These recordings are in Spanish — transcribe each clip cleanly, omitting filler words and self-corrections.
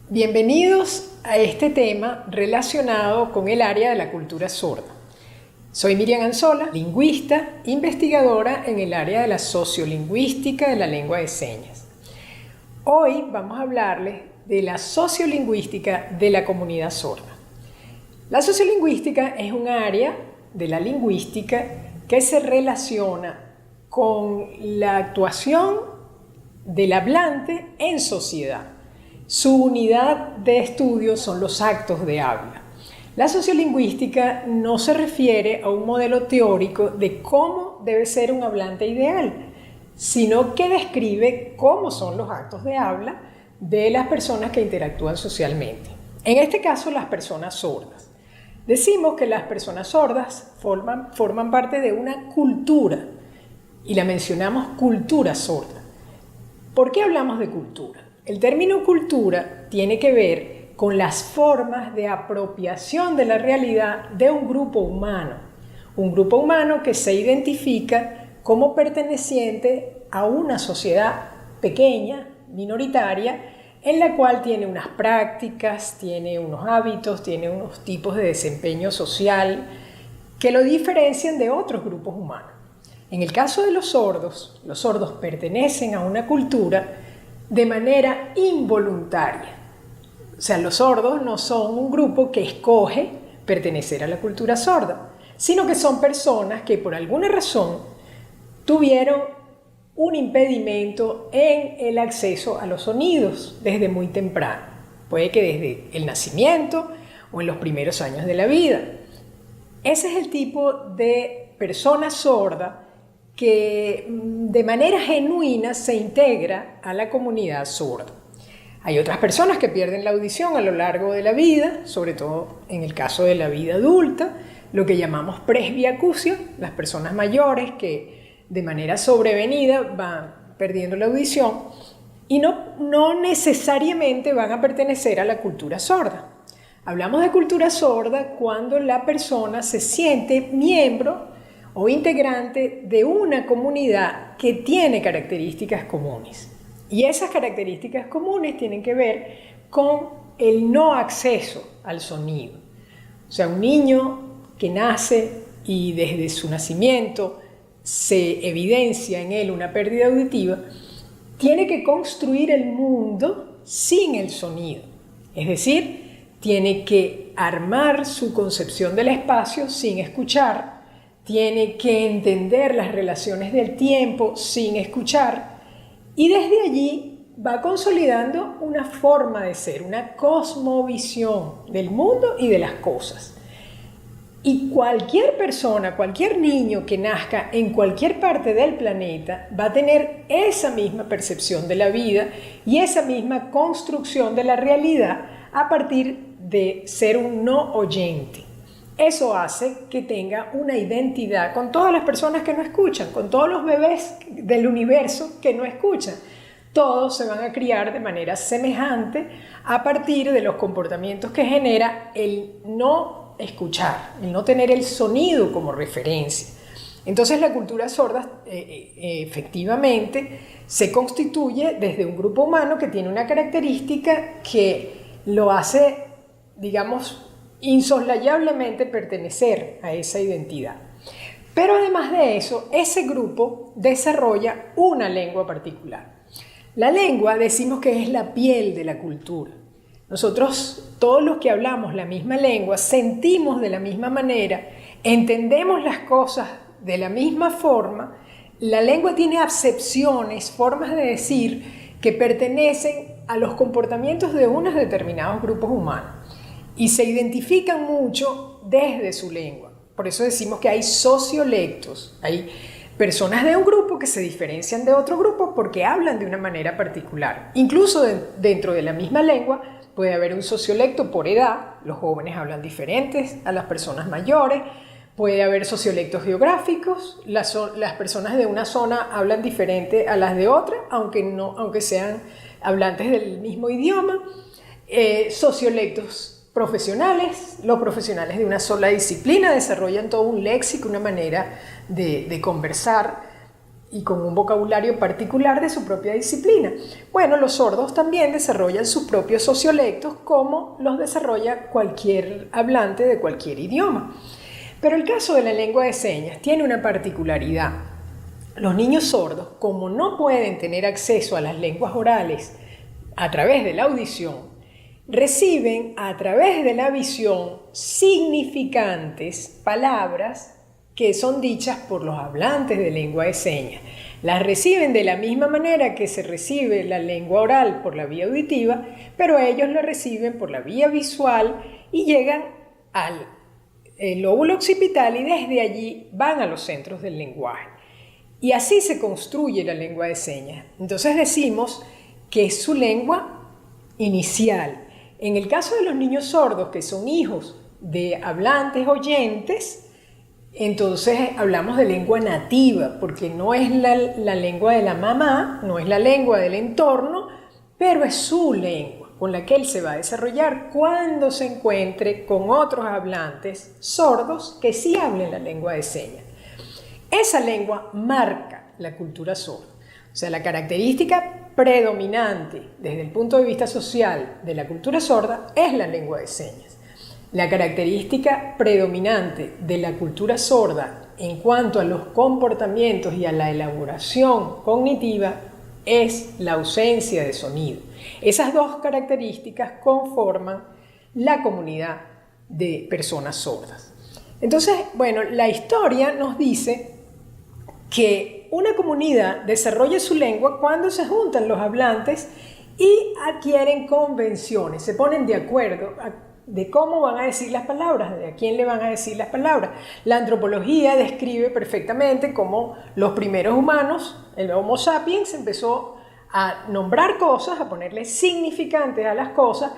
Bienvenidos a este tema relacionado con el área de la cultura sorda. Soy Miriam Anzola, lingüista, investigadora en el área de la sociolingüística de la lengua de señas. Hoy vamos a hablarles de la sociolingüística de la comunidad sorda. La sociolingüística es un área de la lingüística que se relaciona con la actuación del hablante en sociedad. Su unidad de estudio son los actos de habla. La sociolingüística no se refiere a un modelo teórico de cómo debe ser un hablante ideal, sino que describe cómo son los actos de habla de las personas que interactúan socialmente. En este caso, las personas sordas. Decimos que las personas sordas forman parte de una cultura y la mencionamos cultura sorda. ¿Por qué hablamos de cultura? El término cultura tiene que ver con las formas de apropiación de la realidad de un grupo humano que se identifica como perteneciente a una sociedad pequeña, minoritaria, en la cual tiene unas prácticas, tiene unos hábitos, tiene unos tipos de desempeño social que lo diferencian de otros grupos humanos. En el caso de los sordos pertenecen a una cultura de manera involuntaria. O sea, los sordos no son un grupo que escoge pertenecer a la cultura sorda, sino que son personas que por alguna razón tuvieron un impedimento en el acceso a los sonidos desde muy temprano. Puede que desde el nacimiento o en los primeros años de la vida. Ese es el tipo de persona sorda que de manera genuina se integra a la comunidad sorda. Hay otras personas que pierden la audición a lo largo de la vida, sobre todo en el caso de la vida adulta, lo que llamamos presbiacusia, las personas mayores que de manera sobrevenida van perdiendo la audición y no necesariamente van a pertenecer a la cultura sorda. Hablamos de cultura sorda cuando la persona se siente miembro o integrante de una comunidad que tiene características comunes. Y esas características comunes tienen que ver con el no acceso al sonido. O sea, un niño que nace y desde su nacimiento se evidencia en él una pérdida auditiva, tiene que construir el mundo sin el sonido. Es decir, tiene que armar su concepción del espacio sin escuchar, tiene que entender las relaciones del tiempo sin escuchar y desde allí va consolidando una forma de ser, una cosmovisión del mundo y de las cosas. Y cualquier persona, cualquier niño que nazca en cualquier parte del planeta va a tener esa misma percepción de la vida y esa misma construcción de la realidad a partir de ser un no oyente. Eso hace que tenga una identidad con todas las personas que no escuchan, con todos los bebés del universo que no escuchan. Todos se van a criar de manera semejante a partir de los comportamientos que genera el no escuchar, el no tener el sonido como referencia. Entonces la cultura sorda efectivamente se constituye desde un grupo humano que tiene una característica que lo hace, digamos, insoslayablemente pertenecer a esa identidad. Pero además de eso, ese grupo desarrolla una lengua particular. La lengua decimos que es la piel de la cultura. Nosotros, todos los que hablamos la misma lengua, sentimos de la misma manera, entendemos las cosas de la misma forma. La lengua tiene acepciones, formas de decir que pertenecen a los comportamientos de unos determinados grupos humanos y se identifican mucho desde su lengua. Por eso decimos que hay sociolectos, hay personas de un grupo que se diferencian de otro grupo porque hablan de una manera particular. Incluso dentro de la misma lengua puede haber un sociolecto por edad, los jóvenes hablan diferentes a las personas mayores, puede haber sociolectos geográficos, las personas de una zona hablan diferente a las de otra, aunque sean hablantes del mismo idioma, sociolectos profesionales, los profesionales de una sola disciplina desarrollan todo un léxico, una manera de conversar. y con un vocabulario particular de su propia disciplina. Bueno, los sordos también desarrollan sus propios sociolectos como los desarrolla cualquier hablante de cualquier idioma. Pero el caso de la lengua de señas tiene una particularidad. Los niños sordos, como no pueden tener acceso a las lenguas orales a través de la audición, reciben a través de la visión significantes, palabras que son dichas por los hablantes de lengua de señas. Las reciben de la misma manera que se recibe la lengua oral por la vía auditiva, pero ellos lo reciben por la vía visual y llegan al lóbulo occipital y desde allí van a los centros del lenguaje. Y así se construye la lengua de señas. Entonces decimos que es su lengua inicial. En el caso de los niños sordos, que son hijos de hablantes oyentes, entonces hablamos de lengua nativa, porque no es la lengua de la mamá, no es la lengua del entorno, pero es su lengua con la que él se va a desarrollar cuando se encuentre con otros hablantes sordos que sí hablen la lengua de señas. Esa lengua marca la cultura sorda. O sea, la característica predominante desde el punto de vista social de la cultura sorda es la lengua de señas. La característica predominante de la cultura sorda en cuanto a los comportamientos y a la elaboración cognitiva es la ausencia de sonido. Esas dos características conforman la comunidad de personas sordas. Entonces, bueno, la historia nos dice que una comunidad desarrolla su lengua cuando se juntan los hablantes y adquieren convenciones, se ponen de acuerdo de cómo van a decir las palabras, de a quién le van a decir las palabras. La antropología describe perfectamente cómo los primeros humanos, el Homo sapiens, empezó a nombrar cosas, a ponerle significantes a las cosas,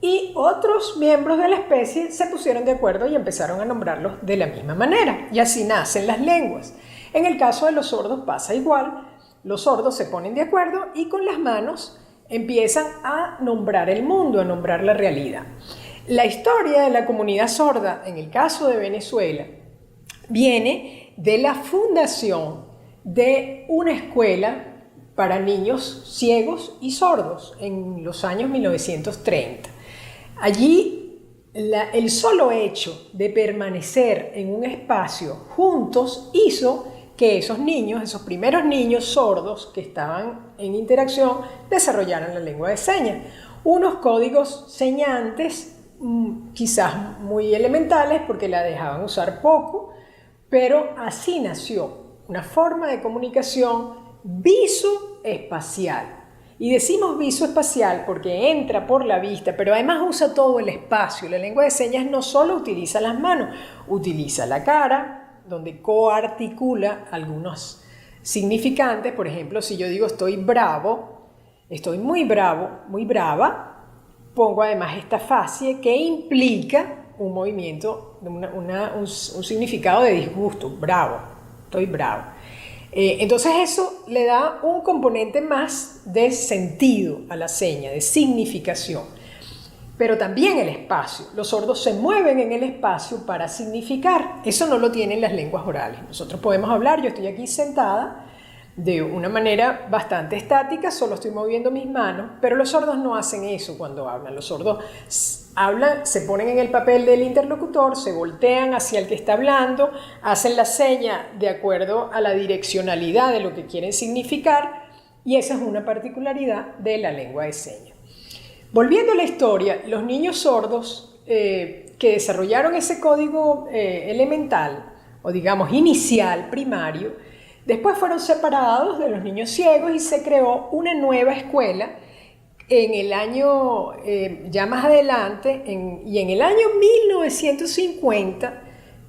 y otros miembros de la especie se pusieron de acuerdo y empezaron a nombrarlos de la misma manera, y así nacen las lenguas. En el caso de los sordos pasa igual. Los sordos se ponen de acuerdo y con las manos empiezan a nombrar el mundo, a nombrar la realidad. La historia de la comunidad sorda, en el caso de Venezuela, viene de la fundación de una escuela para niños ciegos y sordos en los años 1930. Allí, el solo hecho de permanecer en un espacio juntos hizo que esos niños, esos primeros niños sordos que estaban en interacción, desarrollaran la lengua de señas. Unos códigos señantes, quizás muy elementales porque la dejaban usar poco, pero así nació una forma de comunicación visoespacial. Y decimos visoespacial porque entra por la vista, pero además usa todo el espacio. La lengua de señas no solo utiliza las manos, utiliza la cara, donde coarticula algunos significantes. Por ejemplo, si yo digo estoy bravo, estoy muy bravo, muy brava, pongo además esta facie que implica un movimiento, un significado de disgusto, bravo, estoy bravo. Entonces eso le da un componente más de sentido a la seña, de significación. Pero también el espacio. Los sordos se mueven en el espacio para significar. Eso no lo tienen las lenguas orales. Nosotros podemos hablar, yo estoy aquí sentada, de una manera bastante estática, solo estoy moviendo mis manos, pero los sordos no hacen eso cuando hablan. Los sordos hablan, se ponen en el papel del interlocutor, se voltean hacia el que está hablando, hacen la seña de acuerdo a la direccionalidad de lo que quieren significar, y esa es una particularidad de la lengua de señas. Volviendo a la historia, los niños sordos que desarrollaron ese código elemental, o digamos inicial, primario, después fueron separados de los niños ciegos y se creó una nueva escuela en el año, ya más adelante, y en el año 1950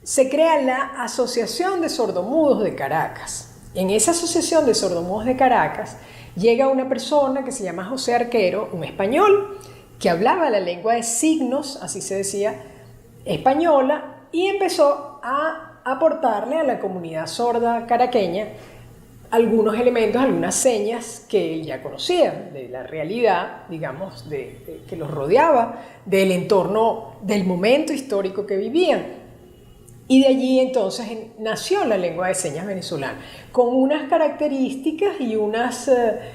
se crea la Asociación de Sordomudos de Caracas. En esa Asociación de Sordomudos de Caracas llega una persona que se llama José Arquero, un español, que hablaba la lengua de signos, así se decía, española, y empezó a aportarle a la comunidad sorda caraqueña algunos elementos, algunas señas que él ya conocía de la realidad, digamos, que los rodeaba, del entorno, del momento histórico que vivían. Y de allí entonces nació la lengua de señas venezolana, con unas características y unos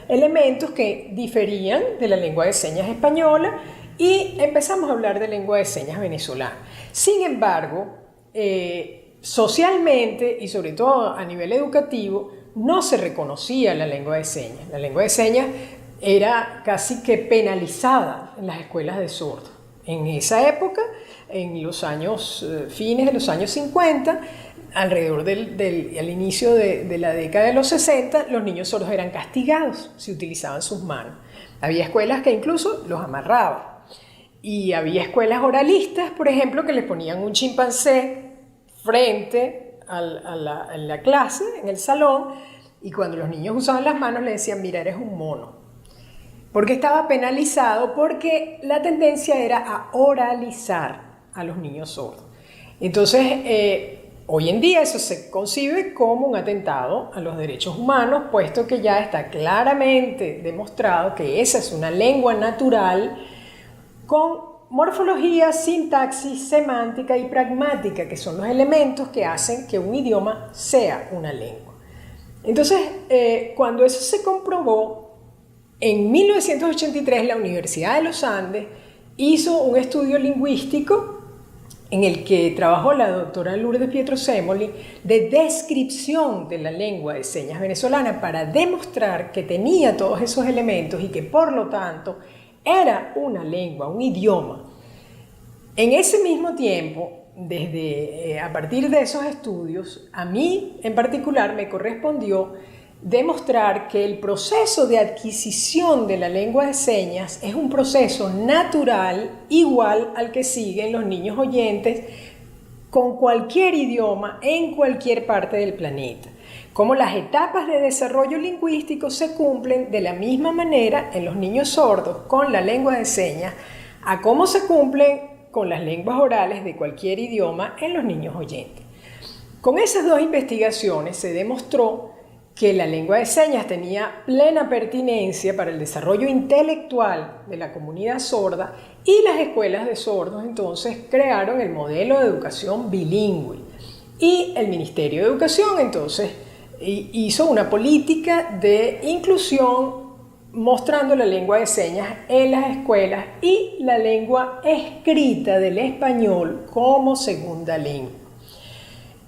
elementos que diferían de la lengua de señas española, y empezamos a hablar de lengua de señas venezolana. Sin embargo, socialmente y sobre todo a nivel educativo, no se reconocía la lengua de señas. La lengua de señas era casi que penalizada en las escuelas de sordos. En esa época, en los años, fines de los años 50, alrededor al inicio de la década de los 60, los niños sordos eran castigados si utilizaban sus manos. Había escuelas que incluso los amarraban. Y había escuelas oralistas, por ejemplo, que les ponían un chimpancé frente a la clase, en el salón, y cuando los niños usaban las manos le decían, mira, eres un mono. Porque estaba penalizado, porque la tendencia era a oralizar a los niños sordos. Entonces, hoy en día eso se concibe como un atentado a los derechos humanos, puesto que ya está claramente demostrado que esa es una lengua natural con morfología, sintaxis, semántica y pragmática, que son los elementos que hacen que un idioma sea una lengua. Entonces, cuando eso se comprobó, en 1983 la Universidad de los Andes hizo un estudio lingüístico en el que trabajó la doctora Lourdes Pietrosemoli de descripción de la lengua de señas venezolana para demostrar que tenía todos esos elementos y que por lo tanto era una lengua, un idioma. En ese mismo tiempo, a partir de esos estudios, a mí en particular me correspondió demostrar que el proceso de adquisición de la lengua de señas es un proceso natural igual al que siguen los niños oyentes con cualquier idioma en cualquier parte del planeta. Como las etapas de desarrollo lingüístico se cumplen de la misma manera en los niños sordos con la lengua de señas a cómo se cumplen con las lenguas orales de cualquier idioma en los niños oyentes. Con esas dos investigaciones se demostró que la lengua de señas tenía plena pertinencia para el desarrollo intelectual de la comunidad sorda, y las escuelas de sordos entonces crearon el modelo de educación bilingüe. Y el Ministerio de Educación entonces hizo una política de inclusión mostrando la lengua de señas en las escuelas y la lengua escrita del español como segunda lengua.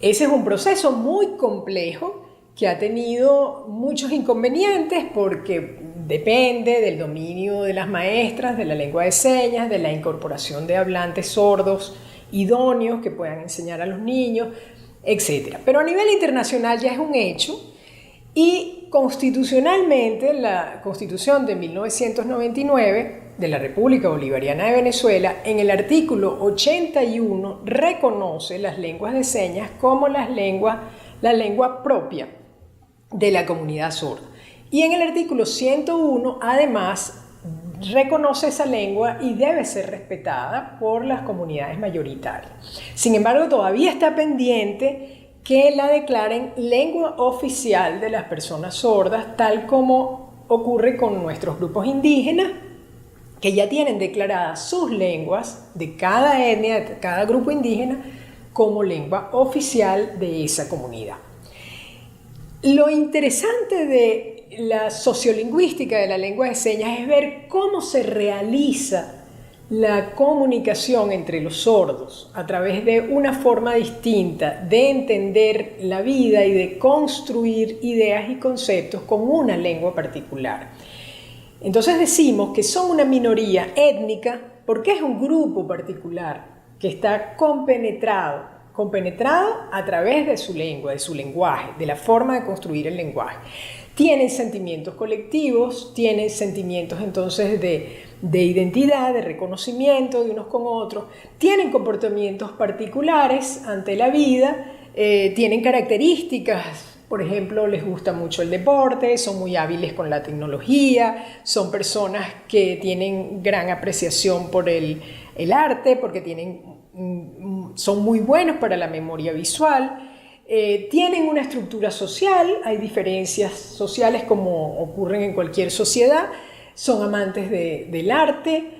Ese es un proceso muy complejo que ha tenido muchos inconvenientes porque depende del dominio de las maestras de la lengua de señas, de la incorporación de hablantes sordos idóneos que puedan enseñar a los niños, etc. Pero a nivel internacional ya es un hecho, y constitucionalmente la Constitución de 1999 de la República Bolivariana de Venezuela, en el artículo 81, reconoce las lenguas de señas como la lengua propia de la comunidad sorda. Y en el artículo 101, además, reconoce esa lengua y debe ser respetada por las comunidades mayoritarias. Sin embargo, todavía está pendiente que la declaren lengua oficial de las personas sordas, tal como ocurre con nuestros grupos indígenas, que ya tienen declaradas sus lenguas de cada etnia, de cada grupo indígena, como lengua oficial de esa comunidad. Lo interesante de la sociolingüística de la lengua de señas es ver cómo se realiza la comunicación entre los sordos a través de una forma distinta de entender la vida y de construir ideas y conceptos con una lengua particular. Entonces decimos que son una minoría étnica porque es un grupo particular que está compenetrado a través de su lengua, de su lenguaje, de la forma de construir el lenguaje. Tienen sentimientos colectivos, tienen sentimientos entonces de identidad, de reconocimiento de unos con otros, tienen comportamientos particulares ante la vida, tienen características, por ejemplo, les gusta mucho el deporte, son muy hábiles con la tecnología, son personas que tienen gran apreciación por el arte, porque son muy buenos para la memoria visual. Tienen una estructura social, hay diferencias sociales como ocurren en cualquier sociedad, son amantes del arte,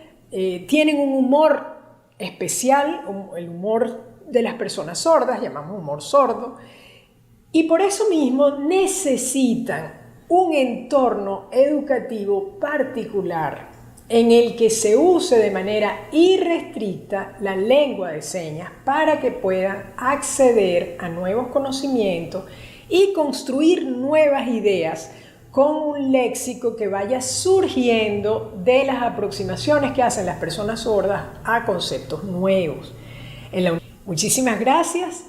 tienen un humor especial, el humor de las personas sordas, llamamos humor sordo, y por eso mismo necesitan un entorno educativo particular en el que se use de manera irrestricta la lengua de señas para que puedan acceder a nuevos conocimientos y construir nuevas ideas con un léxico que vaya surgiendo de las aproximaciones que hacen las personas sordas a conceptos nuevos. Muchísimas gracias.